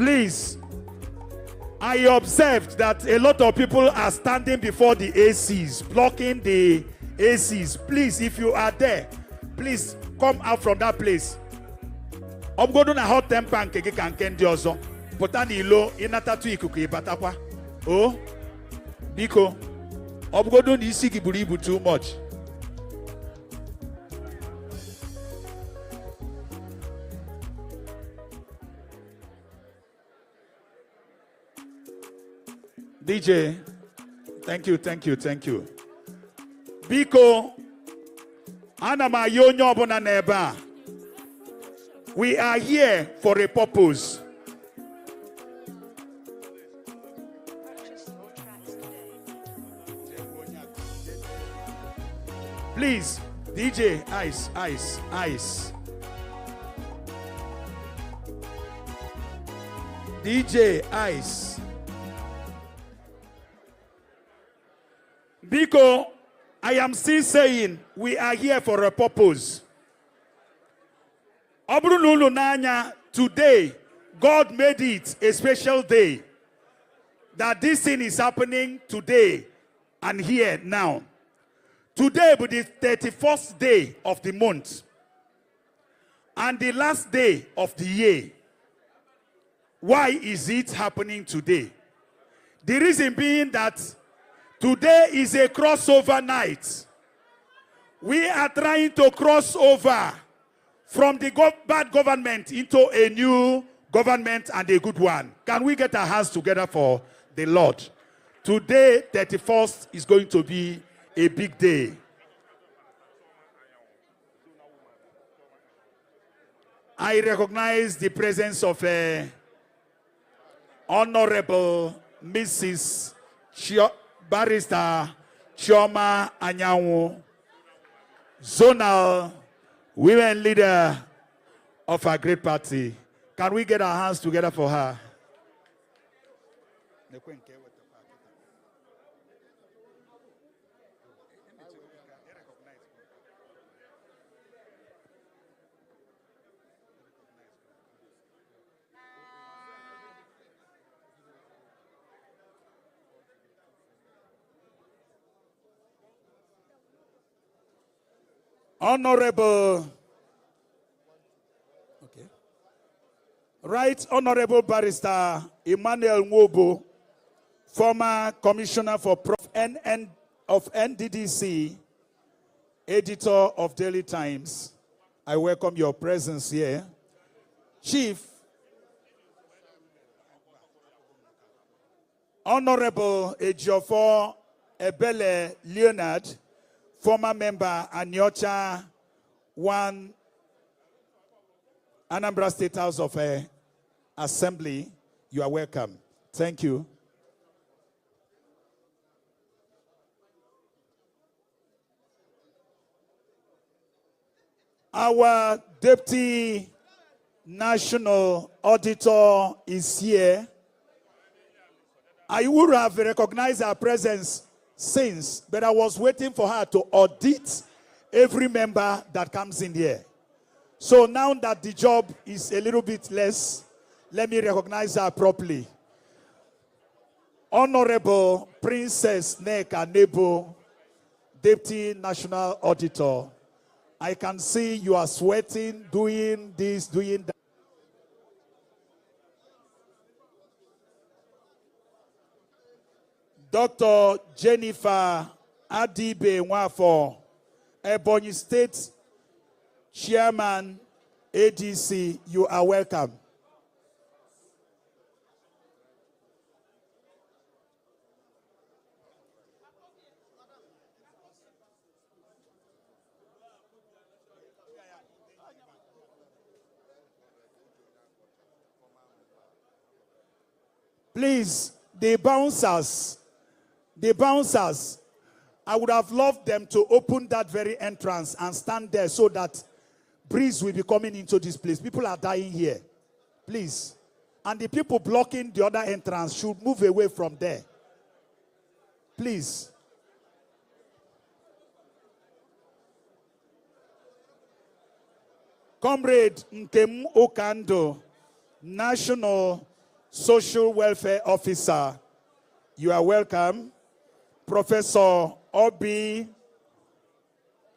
Please, I observed that a lot of people are standing before the ACs, blocking the ACs. Please, if you are there, please come out from that place. I'm going to hot temper and keke can kendi ozo. Potani lo inata tu ikuku ibatakwa. Oh, Biko. I'm going to isi kiburibu too much. DJ, thank you. Biko, Anama Yonyo Bona Neba. We are here for a purpose. Please, DJ, ice. DJ, ice. Biko, I am still saying we are here for a purpose. Obrunulu Nanya, today, God made it a special day. That this thing is happening today and here now. Today will be the 31st day of the month. And the last day of the year. Why is it happening today? The reason being that today is a crossover night. We are trying to cross over from the bad government into a new government and a good one. Can we get our hands together for the Lord? Today, 31st, is going to be a big day. I recognize the presence of Honorable Mrs. Barrister Chioma Anyanwu, zonal women leader of our great party. Can we get our hands together for her? Honorable, Right Honorable Barrister Emmanuel Nwobo, former Commissioner for of NDDC, Editor of Daily Times. I welcome your presence here. Chief Honorable Ejiofor Ebele Leonard, former member Anyocha 1 Anambra State House of Assembly, you are welcome. Thank you. Our Deputy National Auditor is here. I would have recognized her presence since, but I was waiting for her to audit every member that comes in here. So now that the job is a little bit less, let me recognize her properly. Honorable Princess Neka Nebo, Deputy National Auditor. I can see you are sweating, doing this, doing that. Dr. Jennifer Adibe Nwafo, Ebonyi State Chairman, ADC, you are welcome. Please, the bouncers, I would have loved them to open that very entrance and stand there so that breeze will be coming into this place. People are dying here. Please. And the people blocking the other entrance should move away from there. Please. Comrade Nkem Okando, National Social Welfare Officer, you are welcome. Professor Obi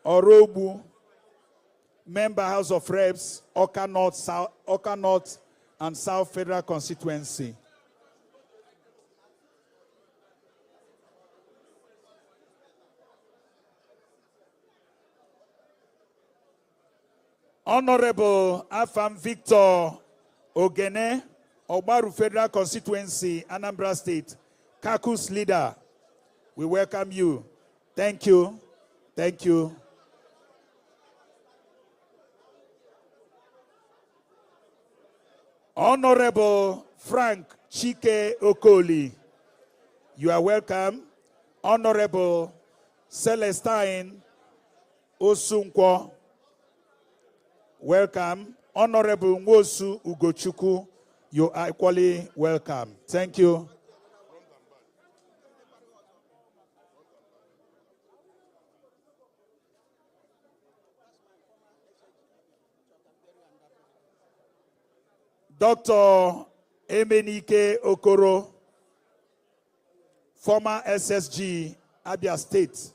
Orobu, Member House of Reps, Oka North and South Federal Constituency. Honorable Afam Victor Ogene, Ogbaru Federal Constituency, Anambra State, Kakus leader, we welcome you. Thank you. Thank you. Honorable Frank Chike Okoli, you are welcome. Honorable Celestine Osunkwo, welcome. Honorable Nwosu Ugochukwu, you are equally welcome. Thank you. Dr. Emenike Okoro, former SSG, Abia State.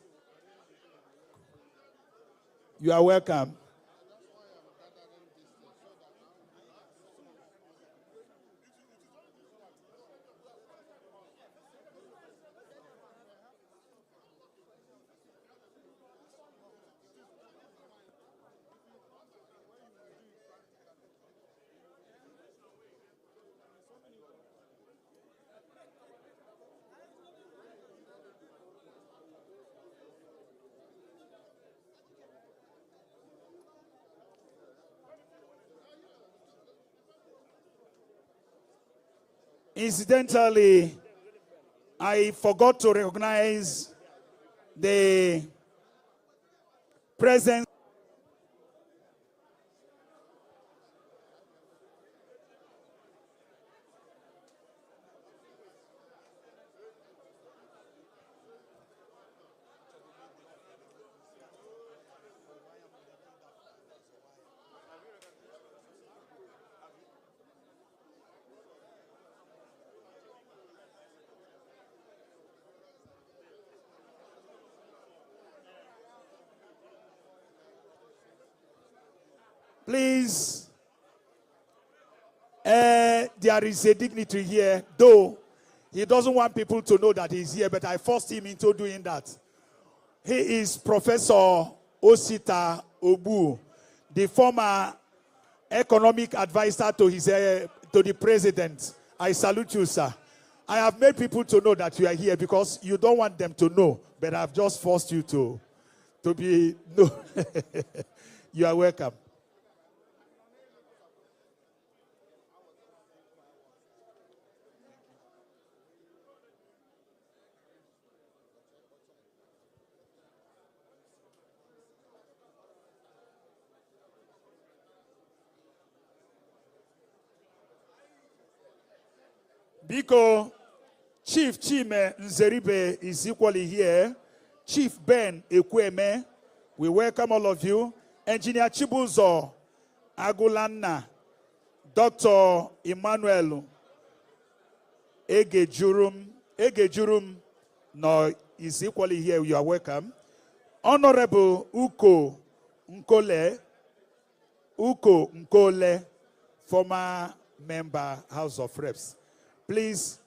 You are welcome. Incidentally, I forgot to recognize the presence. Please, there is a dignitary here, though he doesn't want people to know that he's here, but I forced him into doing that. He is Professor Osita Obu, the former economic advisor to the president. I salute you, sir. I have made people to know that you are here because you don't want them to know, but I've just forced you to be no. You are welcome. Biko, Chief Chime Nzeribe is equally here. Chief Ben Ekweme, we welcome all of you. Engineer Chibuzo Agulanna, Dr. Emmanuel Egejurum, no, is equally here. You are welcome. Honorable Uko Nkole, former member, House of Reps. Please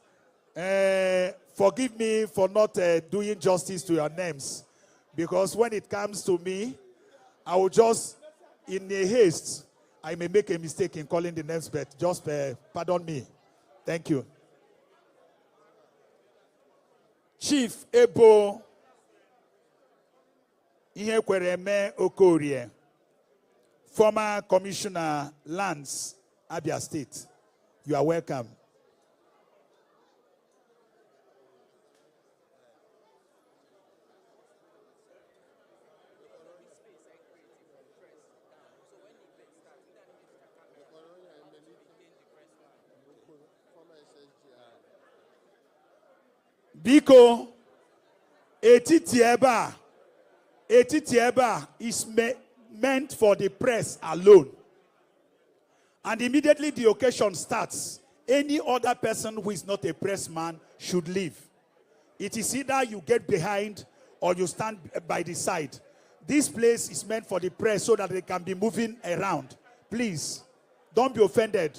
forgive me for not doing justice to your names, because when it comes to me, I will just, in a haste, I may make a mistake in calling the names, but just pardon me. Thank you. Chief Ebo Ihekwereme Okorie, former Commissioner Lands, Abia State. You are welcome. Biko, etitieba is meant for the press alone. And immediately the occasion starts, Any other person who is not a pressman should leave. It is either you get behind or you stand by the side. This place is meant for the press so that they can be moving around. Please, don't be offended.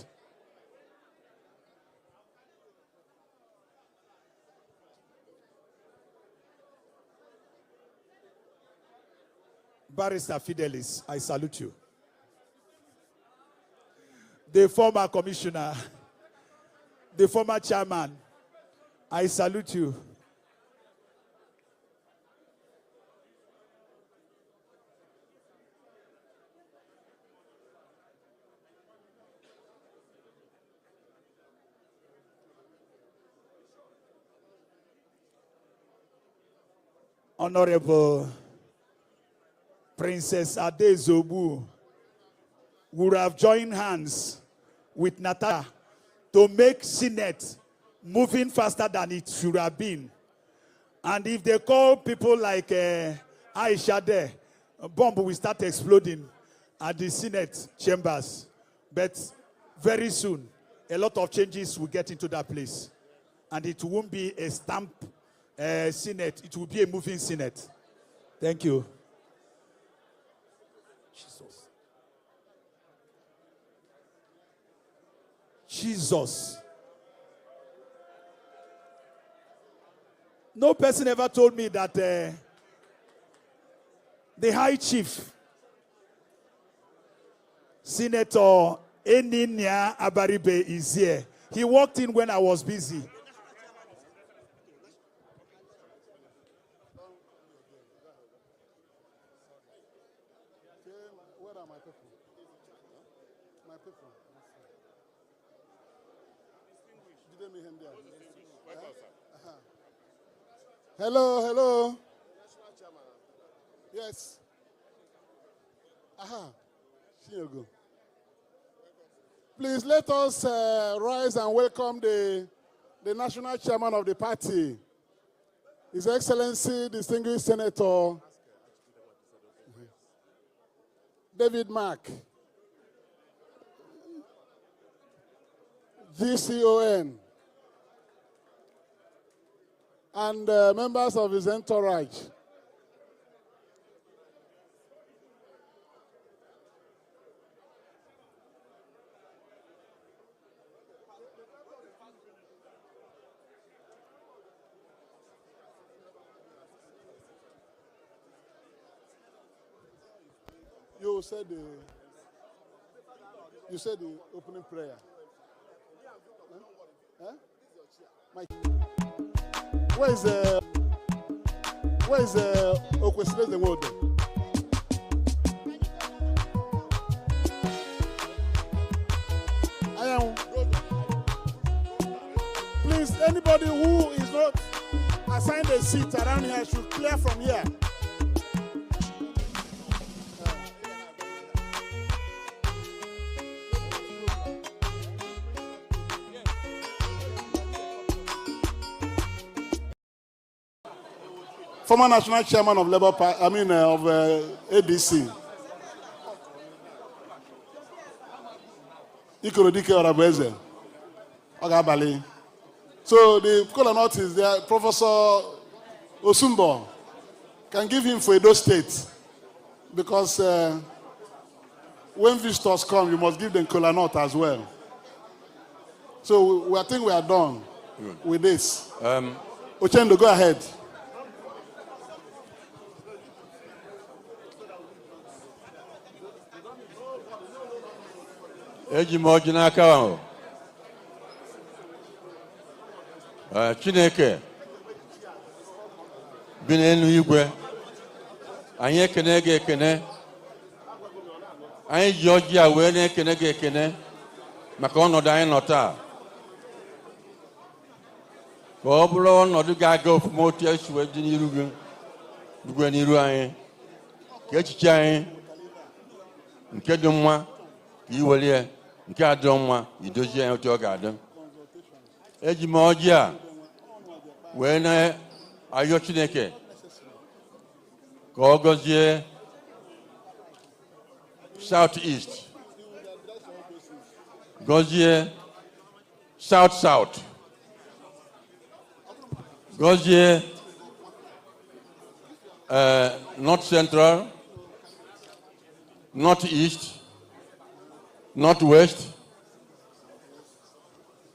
Barrister Fidelis, I salute you. The former commissioner, the former chairman, I salute you. Honorable Princess Adezobu would have joined hands with Natasha to make Senate moving faster than it should have been. And if they call people like Aisha there, a bomb will start exploding at the Senate chambers. But very soon, a lot of changes will get into that place. And it won't be a stamp Senate, it will be a moving Senate. Thank you. Jesus. Jesus. No person ever told me that the High Chief, Senator Eninia Abaribe, is here. He walked in when I was busy. Hello, hello. Yes. Enugu. Please let us rise and welcome the national chairman of the party, His Excellency, distinguished Senator David Mark, GCON, and members of his entourage. You said the opening prayer. Huh? Mike. Where is Okwesile the word? I am. Please, anybody who is not assigned a seat around here should clear from here. Former national chairman of Labour Party, of ADC, Ikorodike Orabeze, Ogabali. So the kola nut is there. Professor Osumbo can give him for Edo State, because when visitors come, you must give them kola nut as well. So I think we are done with this. Ochendo, go ahead. Eji moji n'aka ahụ. Chineke bi n'elu igwe, anyị ekene gị ekene, anyị ji ọjị a wee na-ekene gị ekene maka ọnọdụ anyị nọ taa, ka ọ bụrụ ọnọdụ ga-aga ofuma otu esi wee dị n'iru gị, dugwe n'iru anyị, ka echiche anyị nke dị mma ka iwelie, nke adịrọ mma idozie anyị otu ọ ga-adị. Eji m ọjị a wee na-ayọ Chineke ka ọ gọzie South East, gọzie South. Gozie, North Central, Northeast, Northwest,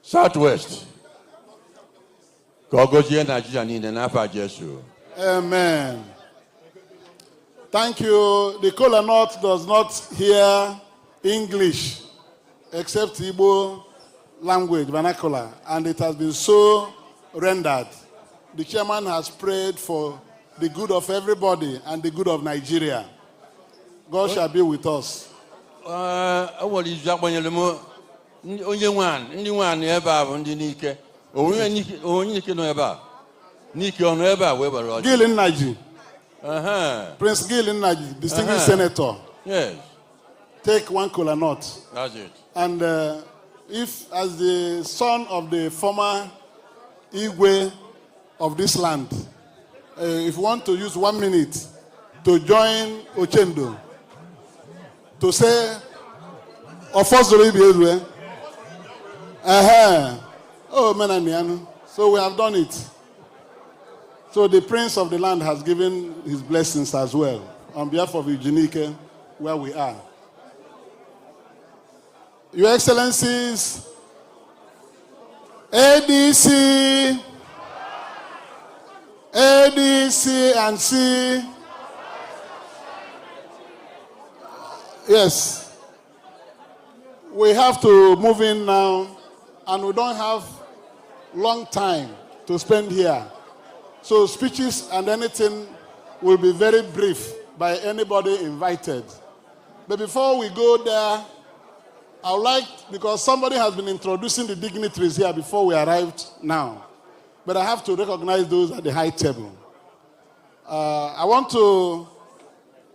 Southwest. Gozie Nigeria in the Napa Jesu. Amen. Thank you. The Kola North does not hear English except Igbo language, vernacular, and it has been so rendered. The chairman has prayed for the good of everybody and the good of Nigeria. God shall be with us. Gilin Naji. Prince Gilin Naji, distinguished senator. Yes. Take one kola nut. That's it. And if, as the son of the former Igwe of this land, if you want to use 1 minute to join Ochendo, to say, oh, Menaniano. So we have done it. So the prince of the land has given his blessings as well on behalf of Eugenique, where we are. Your Excellencies, ADC, and C. Yes. We have to move in now, and we don't have long time to spend here. So speeches and anything will be very brief by anybody invited. But before we go there, I would like, because somebody has been introducing the dignitaries here before we arrived now, but I have to recognize those at the high table. I want to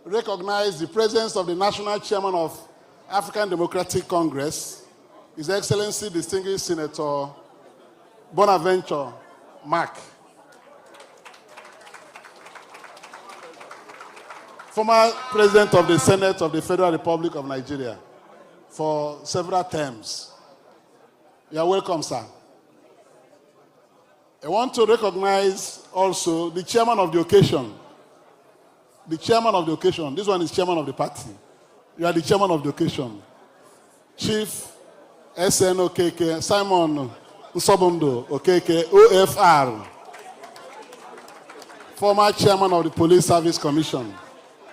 recognize the presence of the National Chairman of African Democratic Congress, His Excellency Distinguished Senator Bonaventure Mark. Former President of the Senate of the Federal Republic of Nigeria for several terms. You are welcome, sir. I want to recognize also the chairman of the occasion. The chairman of the occasion. This one is chairman of the party. You are the chairman of the occasion. Chief SNOKK, Simon Nsobondo, OKK, OFR. Former chairman of the Police Service Commission.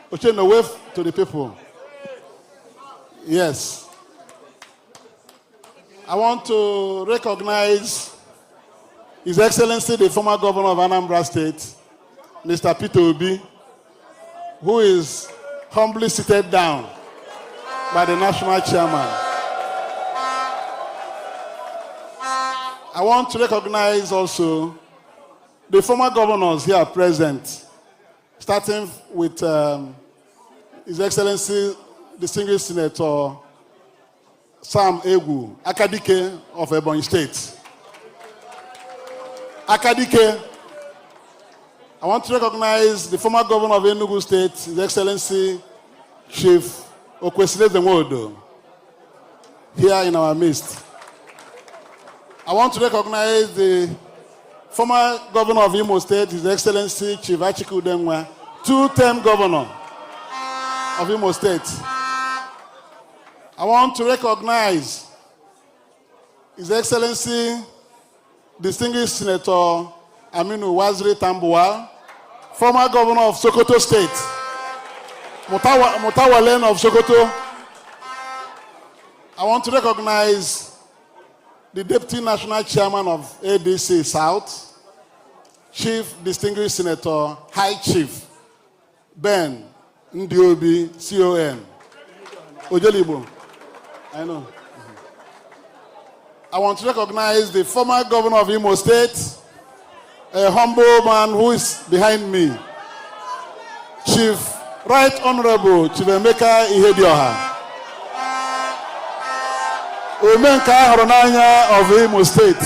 Ochendo, wave to the people. Yes. I want to recognize His Excellency, the former governor of Anambra State, Mr. Peter Obi, who is humbly seated down by the national chairman. I want to recognize also the former governors here present, starting with His Excellency, Distinguished Senator Sam Egu, Akadike of Ebonyi State. Akadike. I want to recognize the former governor of Enugu State, His Excellency Chief Okwesile Zemodo, here in our midst. I want to recognize the former governor of Imo State, His Excellency Chief Achiku Udemwa, two-term governor of Imo State. I want to recognize His Excellency Distinguished Senator Aminu Waziri Tambuwal, former governor of Sokoto State, Mutawalen of Sokoto. I want to recognize the Deputy National Chairman of ADC South, Chief Distinguished Senator High Chief Ben Ndiobi, CON. Ojelibo. I know. I want to recognize the former governor of Imo State, a humble man who is behind me, Chief Right Honorable Chivemeka Ihedioha, Omenka Haronanya of Imo State.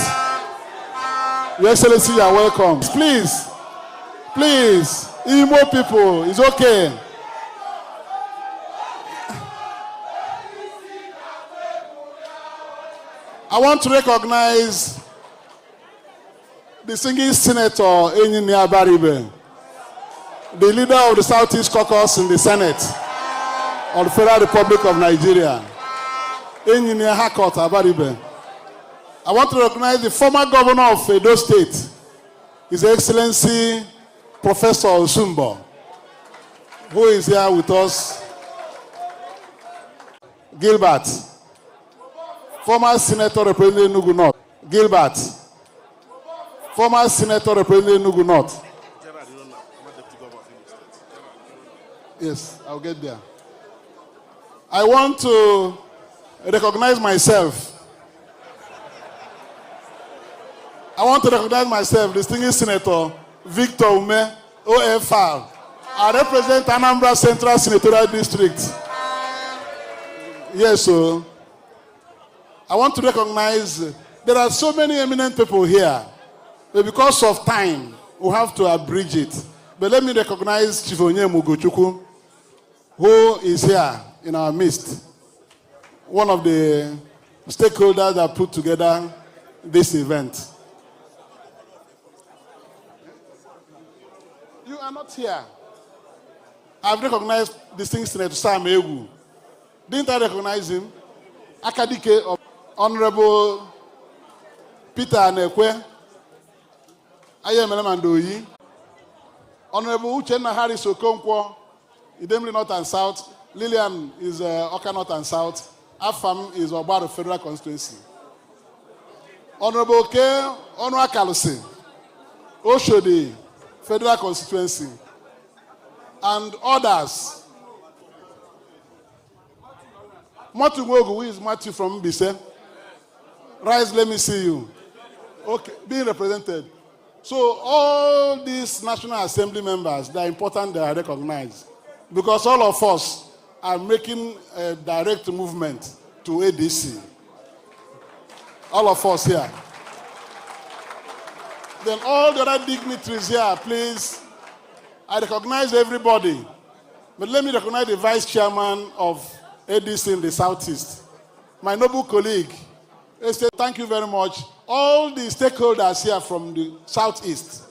Your Excellency, you are welcome. Please, Imo people, it's okay. I want to recognize the singing Senator Engineer Baribe, the leader of the Southeast Caucus in the Senate of the Federal Republic of Nigeria, Engineer Hakot Abaribe. I want to recognize the former governor of Edo State, His Excellency Professor Osumbo, who is here with us. Gilbert, former Senator representing Enugu North. Gilbert, former Senator representing Enugu North. Yes, I'll get there. I want to recognize myself. Distinguished Senator Victor Ume, OFR. I represent Anambra Central Senatorial District. Yes, so I want to recognize there are so many eminent people here, but because of time, we have to abridge it. But let me recognize Chief Onyemu Ugochukwu, who is here in our midst, one of the stakeholders that put together this event. You are not here. I've recognized distinguished Senator Sam Egu. Didn't I recognize him? Akadike of Honorable Peter Anekwe, Ayemelemandoyi, Honorable Uchenna Harris Okonkwo, Idemili North and South, Lillian is Oka North and South, Afam is Obaro Federal Constituency. Honorable K. Onwa Kalusi, Oshodi, Federal Constituency, and others. Matthew Wogu, who is Matthew from Mbise? Rise, let me see you. Okay, being represented. So all these National Assembly members, they are important, they are recognized. Because all of us are making a direct movement to ADC. All of us here. Then all the other dignitaries here, please. I recognize everybody. But let me recognize the Vice Chairman of ADC in the Southeast. My noble colleague, I say thank you very much. All the stakeholders here from the Southeast,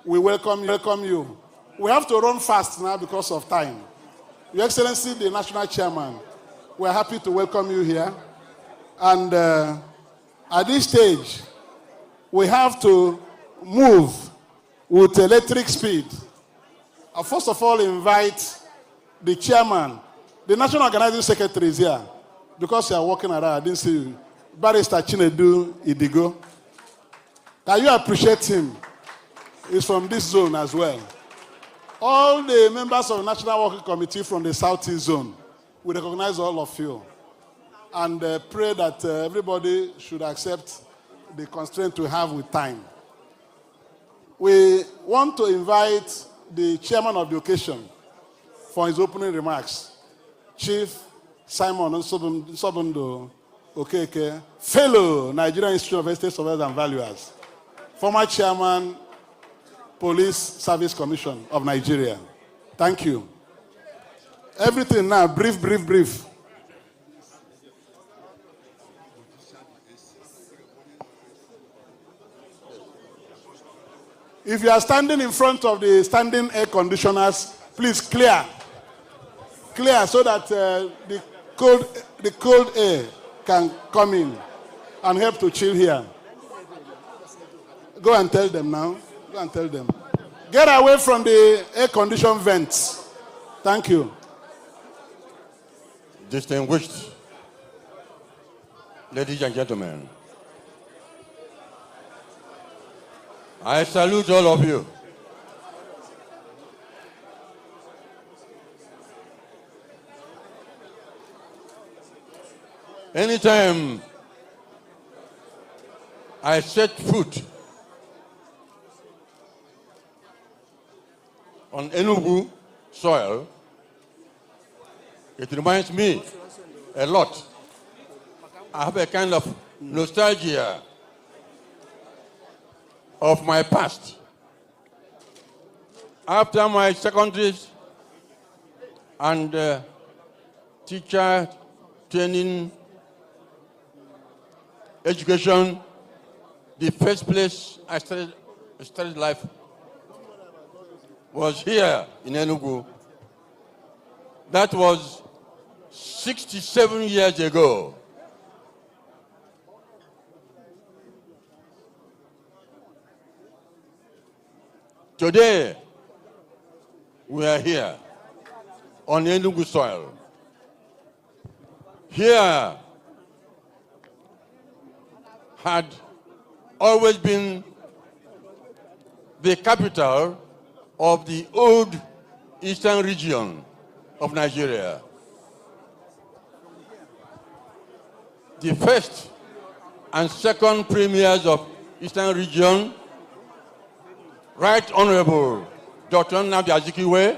we welcome you. We have to run fast now because of time. Your Excellency, the National Chairman, we're happy to welcome you here. And at this stage, we have to move with electric speed. I'll first of all invite the chairman. The National Organizing Secretary is here. Because you are walking around, I didn't see you. Barrister Chinedu Idigo. Can you appreciate him? He's from this zone as well. All the members of the National Working Committee from the Southeast Zone, we recognize all of you. And pray that everybody should accept the constraint we have with time. We want to invite the chairman of the occasion for his opening remarks. Chief Simon Nsobundo Okeke, fellow Nigerian Institute of Estate Surveyors and Valuers, former chairman, Police Service Commission of Nigeria. Thank you. Everything now, brief. If you are standing in front of the standing air conditioners, please clear so that the cold air can come in and help to chill here. Go and tell them now. Go and tell them. Get away from the air-conditioned vents. Thank you. Distinguished ladies and gentlemen, I salute all of you. Anytime I set foot on Enugu soil, it reminds me a lot. I have a kind of nostalgia of my past. After my secondary and teacher training education, the first place I started life was here in Enugu. That was 67 years ago. Today, we are here on Enugu soil. Here had always been the capital of the old eastern region of Nigeria. The first and second premiers of eastern region, Right Honorable Dr. Nnamdi Azikiwe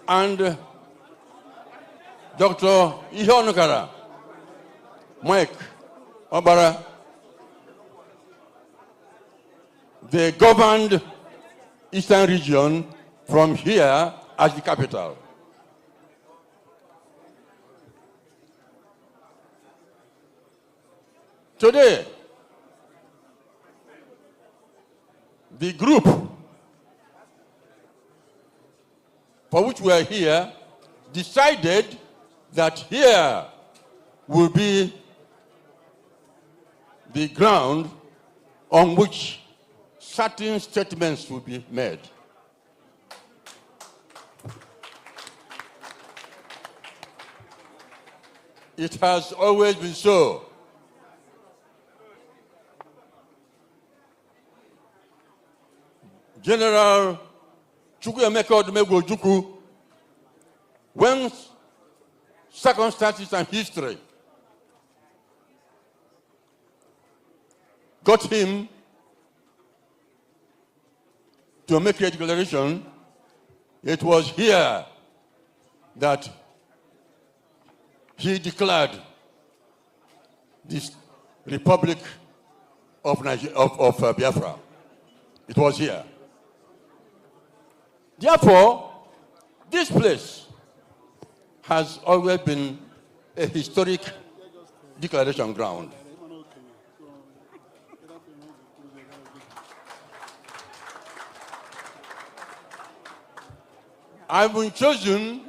and Dr. Ihonukara Mike Obara, they governed eastern region from here as the capital. Today, the group for which we are here decided that here will be the ground on which certain statements will be made. It has always been so. General Chukwuemeka Odumegwu Ojukwu, when circumstances and history got him to make a declaration, it was here that he declared this Republic of Biafra. It was here. Therefore, this place has always been a historic declaration ground. I've been chosen.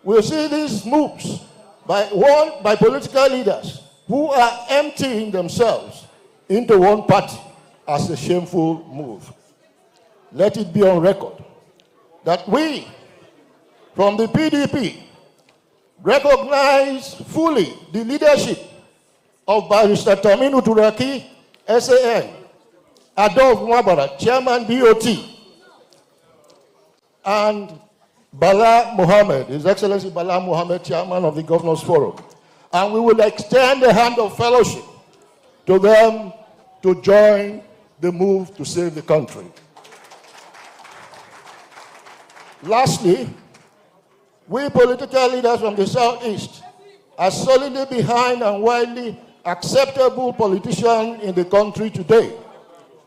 We see these moves by political leaders who are emptying themselves into one party as a shameful move. Let it be on record that we, from the PDP, recognize fully the leadership of Barrister Taminu Turaki, SAN, Adolf Mwabara, Chairman BOT, and Bala Mohammed, His Excellency Bala Mohammed, Chairman of the Governors Forum. And we will extend the hand of fellowship to them to join the move to save the country. Lastly, we political leaders from the Southeast are solidly behind and widely acceptable politician in the country today,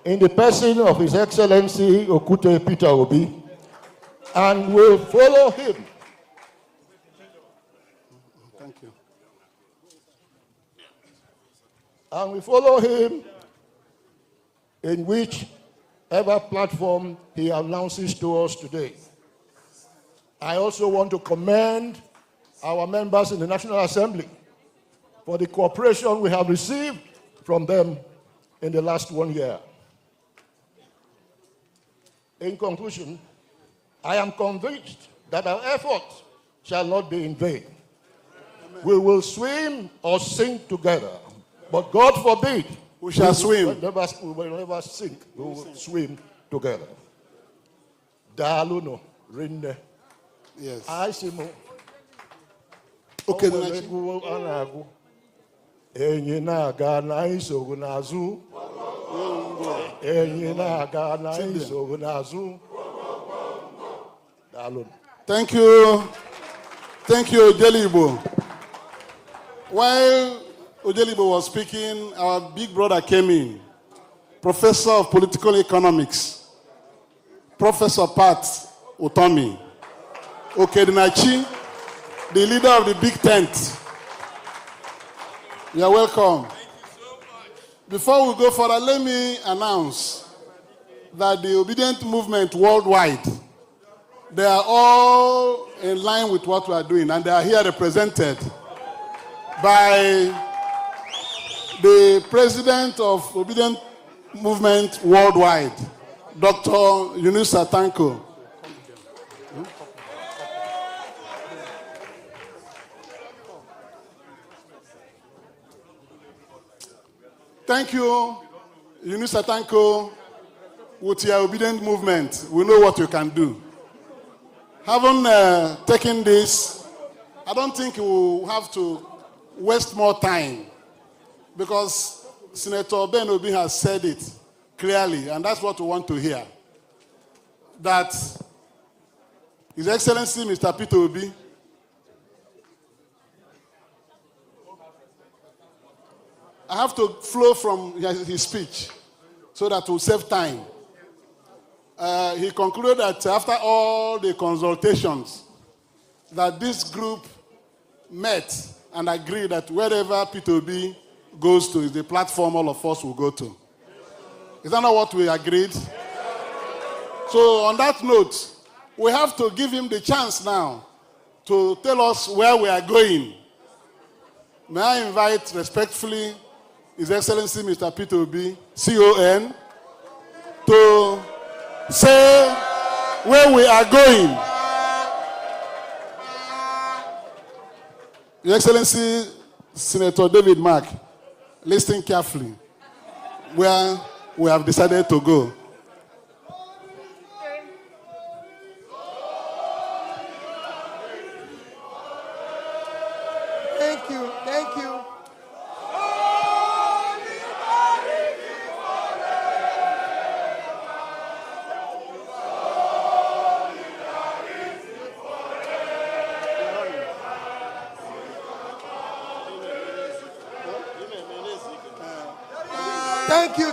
in the person of His Excellency Okute Peter Obi, and will follow him. Thank you. And we follow him in whichever platform he announces to us today. I also want to commend our members in the National Assembly for the cooperation we have received from them in the last 1 year. In conclusion, I am convinced that our efforts shall not be in vain. Amen. We will swim or sink together, but God forbid we shall swim. We will never sink. We will swim together. Daluno, Rinde. Yes. Aisimo. Okay, Anagu. Enyina Gana isogu nazu. Enyina Gana isogu nazu. Thank you. Thank you, Ojelibo. While Ojelibo was speaking, our big brother came in, Professor of Political Economics, Professor Pat Otomi Okedinachi, the leader of the big tent. You're welcome. Before we go further, let me announce that the obedient movement worldwide, they are all in line with what we are doing, and they are here represented by the president of Obedient Movement Worldwide, Dr. Yunus Atanko. Thank you, Yunus Atanko. With your Obedient Movement, we know what you can do. Having taken this, I don't think we'll have to waste more time, because Senator Ben Obi has said it clearly, and that's what we want to hear. That His Excellency Mr. Peter Obi I have to flow from his speech so that we'll save time. He concluded that after all the consultations, that this group met and agreed that wherever Peter Obi goes to is the platform all of us will go to. Is that not what we agreed? So on that note, we have to give him the chance now to tell us where we are going. May I invite respectfully His Excellency Mr. Peter Obi, CON, to say where we are going. Your Excellency Senator David Mark, listen carefully where we have decided to go.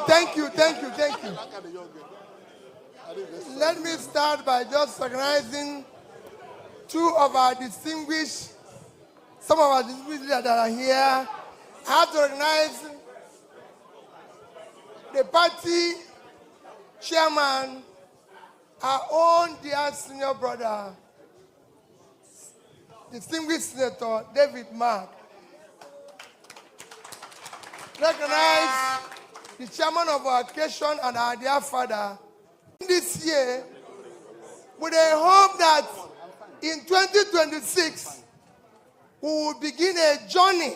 Thank you, thank you. Thank you. Let me start by just recognizing some of our distinguished leaders that are here. I have to recognize the party chairman, our own dear senior brother, distinguished Senator David Mark. Recognize the chairman of our occasion and our dear father. This year, with a hope that in 2026, we will begin a journey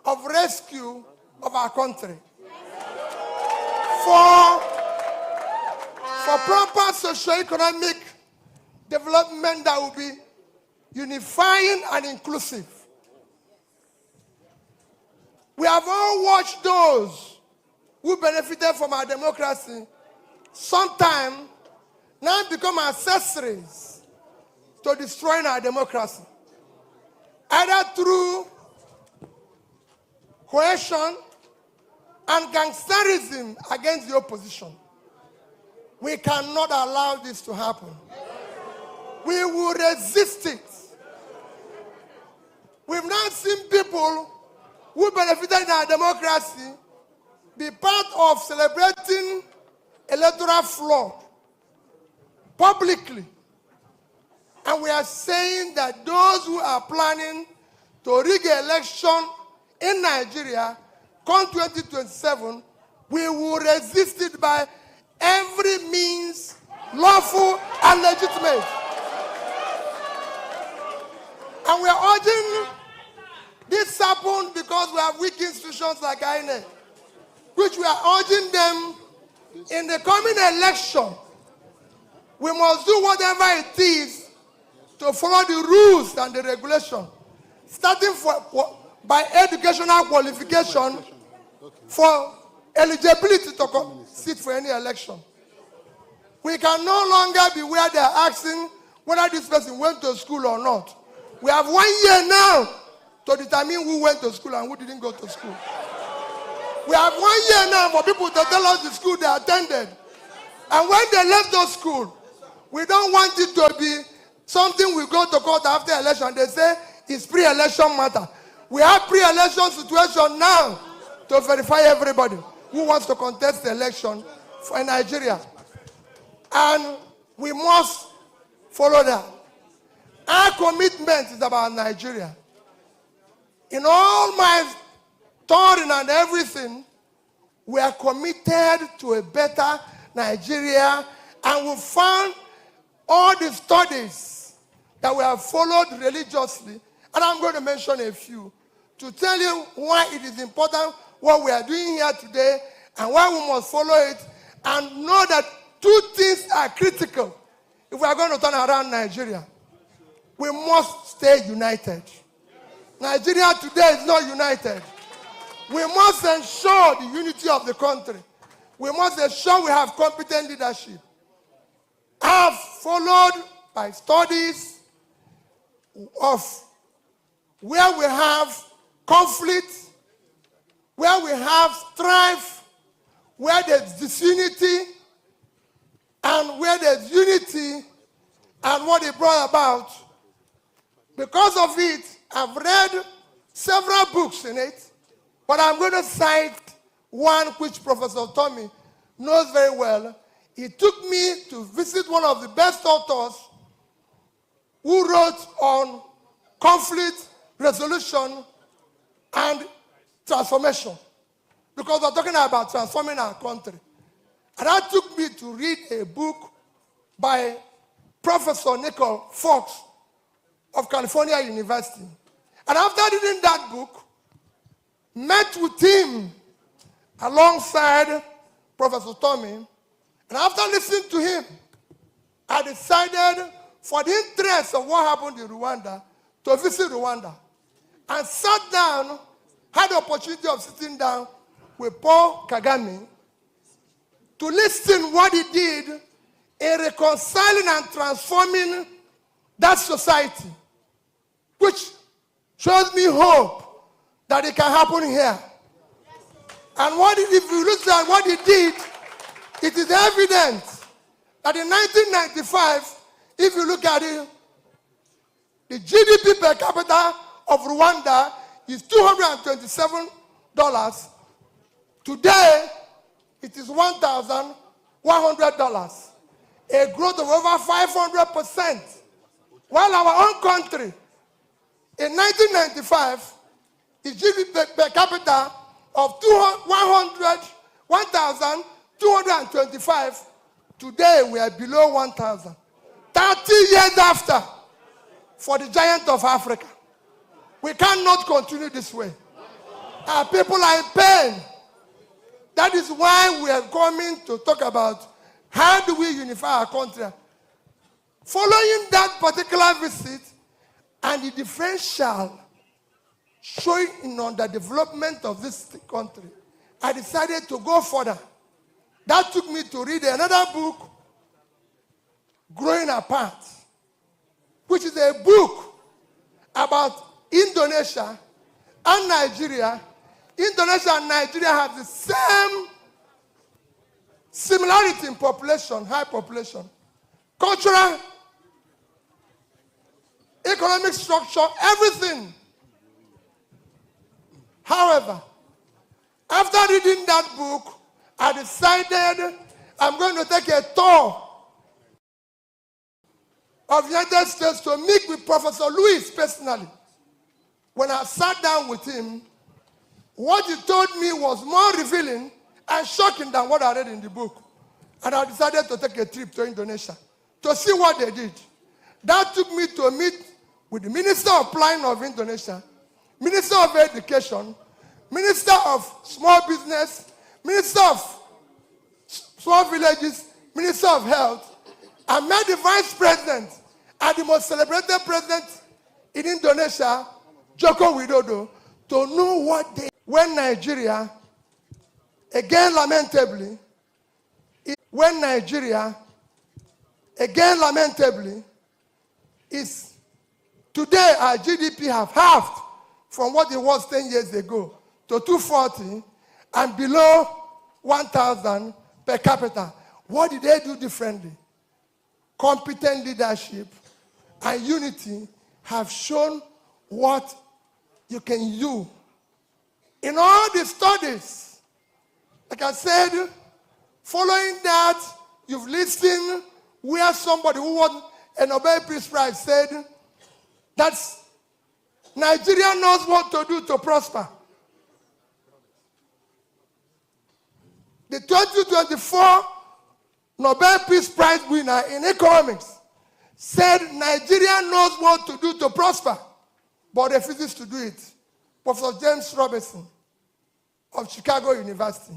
of rescue of our country. For proper socio-economic development that will be unifying and inclusive. We have all watched those who benefited from our democracy sometime now become accessories to destroying our democracy, either through coercion and gangsterism against the opposition. We cannot allow this to happen. We will resist it. We've now seen people who benefited in our democracy be part of celebrating electoral fraud publicly. And we are saying that those who are planning to rig an election in Nigeria come 2027, we will resist it by every means lawful and legitimate. And we are urging this happened because we have weak institutions like INEC, which we are urging them in the coming election. We must do whatever it is to follow the rules and the regulation, starting by educational qualification for eligibility to sit for any election. We can no longer be where they are asking whether this person went to school or not. We have 1 year now to determine who went to school and who didn't go to school. We have 1 year now for people to tell us the school they attended. And when they left those schools, we don't want it to be something we go to court after election. They say it's pre-election matter. We have pre-election situation now to verify everybody who wants to contest the election for Nigeria. And we must follow that. Our commitment is about Nigeria. In all my touring and everything, we are committed to a better Nigeria, and we found all the studies that we have followed religiously, and I'm going to mention a few, to tell you why it is important what we are doing here today and why we must follow it, and know that two things are critical if we are going to turn around Nigeria. We must stay united. Nigeria today is not united. We must ensure the unity of the country. We must ensure we have competent leadership. I have followed by studies of where we have conflict, where we have strife, where there's disunity, and where there's unity, and what it brought about. Because of it, I've read several books in it, but I'm going to cite one which Professor Tommy knows very well. He took me to visit one of the best authors who wrote on conflict resolution and transformation, because we're talking about transforming our country. And that took me to read a book by Professor Nicole Fox of California University. And after reading that book, met with him alongside Professor Tommy, and after listening to him, I decided, for the interest of what happened in Rwanda, to visit Rwanda. And sat down, had the opportunity of sitting down with Paul Kagame to listen what he did in reconciling and transforming that society, which shows me hope that it can happen here. And if you look at what he did, it is evident that in 1995, if you look at it, the GDP per capita of Rwanda is $227. Today, it is $1,100, a growth of over 500%. While our own country, in 1995, the GDP per capita of $1,225, today we are below 1,000. 30 years after, for the giant of Africa. We cannot continue this way. Our people are in pain. That is why we are coming to talk about how do we unify our country. Following that particular visit and the differential showing in underdevelopment of this country, I decided to go further. That took me to read another book, Growing Apart, which is a book about Indonesia and Nigeria. Indonesia and Nigeria have the same similarity in population, high population, cultural, economic structure, everything. However, after reading that book, I decided I'm going to take a tour of the United States to meet with Professor Lewis personally. When I sat down with him, what he told me was more revealing and shocking than what I read in the book. And I decided to take a trip to Indonesia to see what they did. That took me to meet with the Minister of Planning of Indonesia, Minister of Education, Minister of Small Business, Minister of Small Villages, Minister of Health. I met the Vice President and the most celebrated president in Indonesia, Joko Widodo, to know what they, when Nigeria, again lamentably, is today our GDP have halved from what it was 10 years ago to 240 and below 1,000 per capita. What did they do differently? Competent leadership and unity have shown what you can use. In all the studies, like I said, following that, you've listened where somebody who won a Nobel Peace Prize said that Nigeria knows what to do to prosper. The 2024 Nobel Peace Prize winner in economics said Nigeria knows what to do to prosper, but refuses to do it. Professor James Robinson of Chicago University.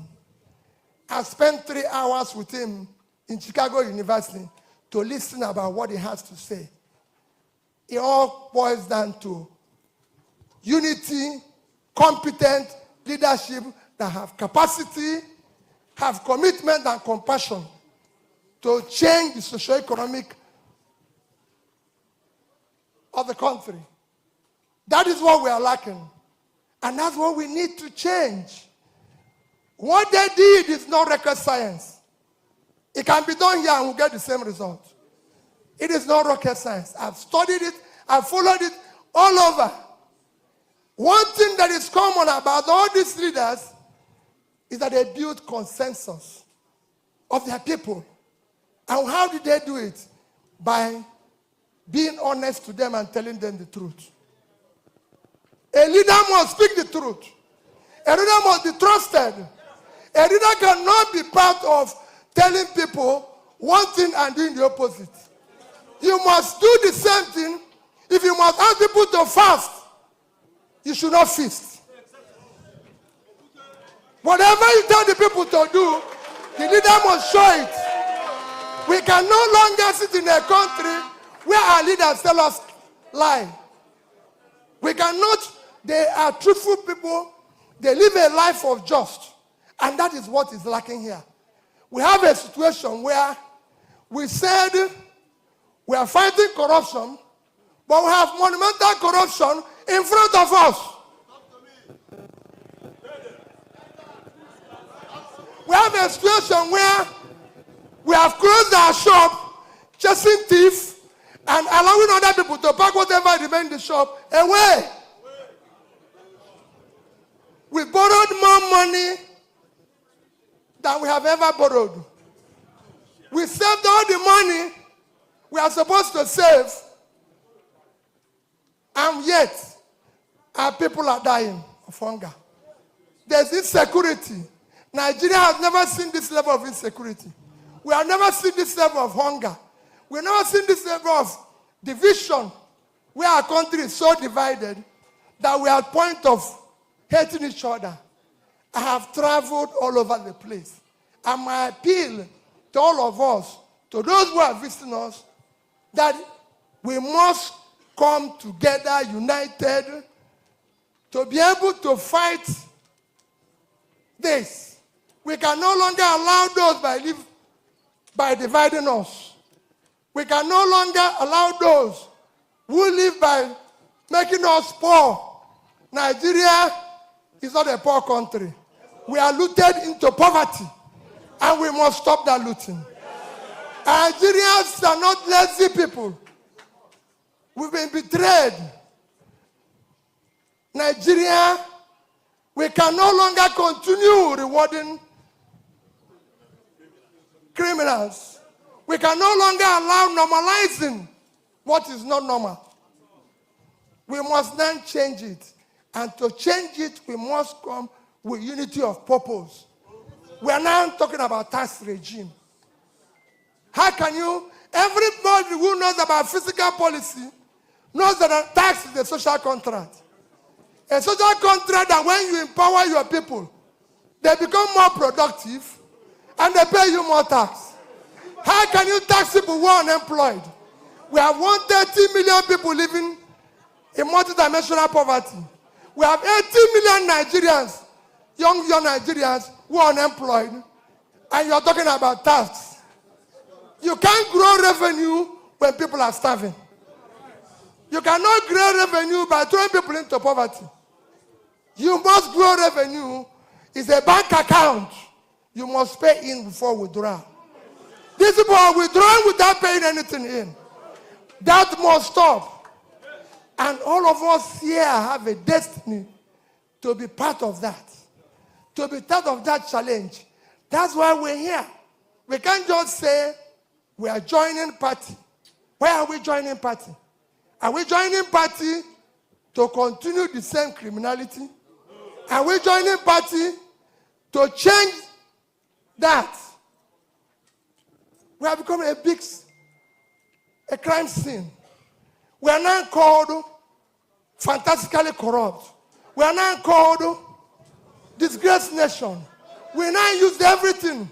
I spent 3 hours with him in Chicago University to listen about what he has to say. It all boils down to unity, competent leadership that have capacity, have commitment and compassion to change the socio-economic of the country. That is what we are lacking. And that's what we need to change. What they did is not rocket science. It can be done here and we'll get the same result. It is not rocket science. I've studied it. I've followed it all over. One thing that is common about all these leaders is that they build consensus of their people. And how did they do it? By being honest to them and telling them the truth. A leader must speak the truth. A leader must be trusted. A leader cannot be part of telling people one thing and doing the opposite. You must do the same thing. If you must ask people to fast, you should not feast. Whatever you tell the people to do, the leader must show it. We can no longer sit in a country where our leaders tell us lie. We cannot. They are truthful people. They live a life of just. And that is what is lacking here. We have a situation where we said we are fighting corruption, but we have monumental corruption in front of us. We have a situation where we have closed our shop, chasing thieves, and allowing other people to pack whatever remains in the shop away. We borrowed more money than we have ever borrowed. We saved all the money we are supposed to save, and yet our people are dying of hunger. There's insecurity. Nigeria has never seen this level of insecurity. We have never seen this level of hunger. We have never seen this level of division, where our country is so divided that we are at the point of hating each other. I have traveled all over the place. And my appeal to all of us, to those who are visiting us, that we must come together, united, to be able to fight this. We can no longer allow those by dividing us. We can no longer allow those who live by making us poor. Nigeria is not a poor country. We are looted into poverty, and we must stop that looting. Nigerians are not lazy people. We've been betrayed. Nigeria, we can no longer continue rewarding criminals. We can no longer allow normalizing what is not normal. We must then change it. And to change it, we must come with unity of purpose. We are now talking about tax regime. How can you, everybody who knows about fiscal policy knows that a tax is a social contract. A social contract that when you empower your people, they become more productive and they pay you more tax. How can you tax people who are unemployed? We have 130 million people living in multidimensional poverty. We have 80 million Nigerians, young Nigerians who are unemployed, and you're talking about tax. You can't grow revenue when people are starving. You cannot grow revenue by throwing people into poverty. You must grow revenue. It's a bank account. You must pay in before withdrawal. These people are withdrawing without paying anything in. That must stop. And all of us here have a destiny to be part of that, to be part of that challenge. That's why we're here. We can't just say we are joining party. Why are we joining party? Are we joining party to continue the same criminality? Are we joining party to change that? We have become a crime scene. We are now called fantastically corrupt. We are now called disgraced nation. We now use everything. And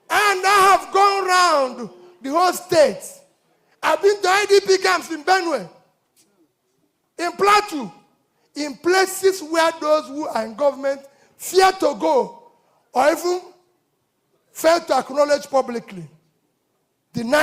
I have gone around the whole state. I've been to IDP camps in Benue, in Plateau, in places where those who are in government fear to go or even fail to acknowledge publicly. Deny